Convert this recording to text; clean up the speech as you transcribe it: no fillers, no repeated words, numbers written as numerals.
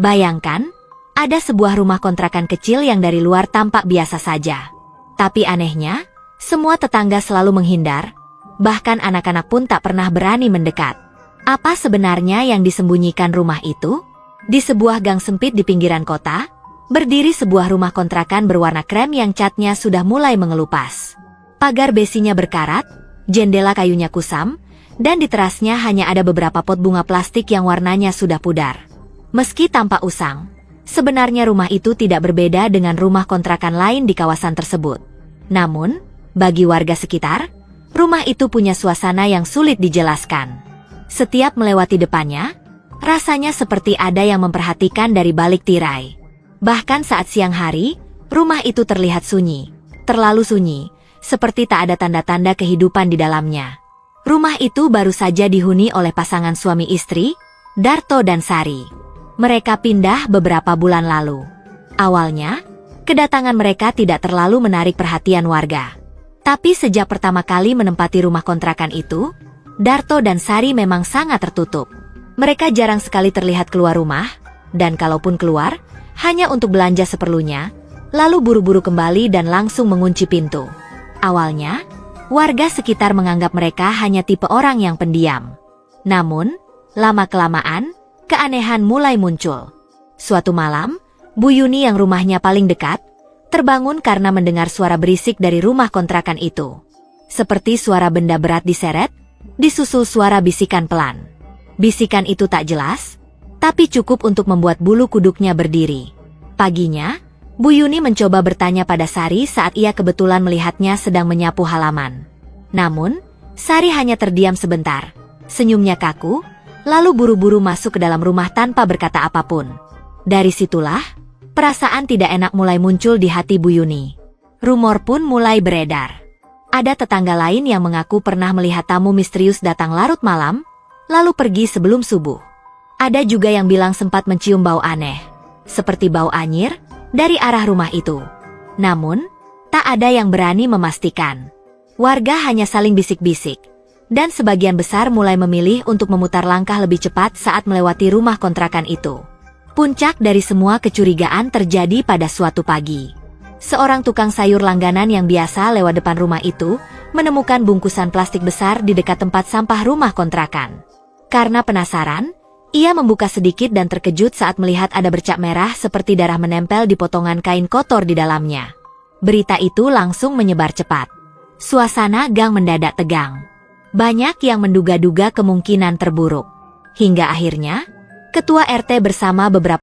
Bayangkan, ada sebuah rumah kontrakan kecil yang dari luar tampak biasa saja. Tapi anehnya, semua tetangga selalu menghindar, bahkan anak-anak pun tak pernah berani mendekat. Apa sebenarnya yang disembunyikan rumah itu? Di sebuah gang sempit di pinggiran kota, berdiri sebuah rumah kontrakan berwarna krem yang catnya sudah mulai mengelupas. Pagar besinya berkarat, jendela kayunya kusam, dan di terasnya hanya ada beberapa pot bunga plastik yang warnanya sudah pudar. Meski tampak usang, sebenarnya rumah itu tidak berbeda dengan rumah kontrakan lain di kawasan tersebut. Namun, bagi warga sekitar, rumah itu punya suasana yang sulit dijelaskan. Setiap melewati depannya, rasanya seperti ada yang memperhatikan dari balik tirai. Bahkan saat siang hari, rumah itu terlihat sunyi, terlalu sunyi, seperti tak ada tanda-tanda kehidupan di dalamnya. Rumah itu baru saja dihuni oleh pasangan suami istri, Darto dan Sari. Mereka pindah beberapa bulan lalu. Awalnya, kedatangan mereka tidak terlalu menarik perhatian warga. Tapi sejak pertama kali menempati rumah kontrakan itu, Darto dan Sari memang sangat tertutup. Mereka jarang sekali terlihat keluar rumah, dan kalaupun keluar, hanya untuk belanja seperlunya, lalu buru-buru kembali dan langsung mengunci pintu. Awalnya, warga sekitar menganggap mereka hanya tipe orang yang pendiam. Namun, lama-kelamaan, keanehan mulai muncul. Suatu malam, Bu Yuni yang rumahnya paling dekat, terbangun karena mendengar suara berisik dari rumah kontrakan itu. Seperti suara benda berat diseret, disusul suara bisikan pelan. Bisikan itu tak jelas, tapi cukup untuk membuat bulu kuduknya berdiri. Paginya, Bu Yuni mencoba bertanya pada Sari saat ia kebetulan melihatnya sedang menyapu halaman. Namun, Sari hanya terdiam sebentar, senyumnya kaku, lalu buru-buru masuk ke dalam rumah tanpa berkata apapun. Dari situlah, perasaan tidak enak mulai muncul di hati Bu Yuni. Rumor pun mulai beredar. Ada tetangga lain yang mengaku pernah melihat tamu misterius datang larut malam, lalu pergi sebelum subuh. Ada juga yang bilang sempat mencium bau aneh, seperti bau anyir, dari arah rumah itu. Namun, tak ada yang berani memastikan. Warga hanya saling bisik-bisik, dan sebagian besar mulai memilih untuk memutar langkah lebih cepat saat melewati rumah kontrakan itu. Puncak dari semua kecurigaan terjadi pada suatu pagi. Seorang tukang sayur langganan yang biasa lewat depan rumah itu, menemukan bungkusan plastik besar di dekat tempat sampah rumah kontrakan. Karena penasaran, ia membuka sedikit dan terkejut saat melihat ada bercak merah seperti darah menempel di potongan kain kotor di dalamnya. Berita itu langsung menyebar cepat. Suasana gang mendadak tegang. Banyak yang menduga-duga kemungkinan terburuk. Hingga akhirnya, Ketua RT bersama beberapa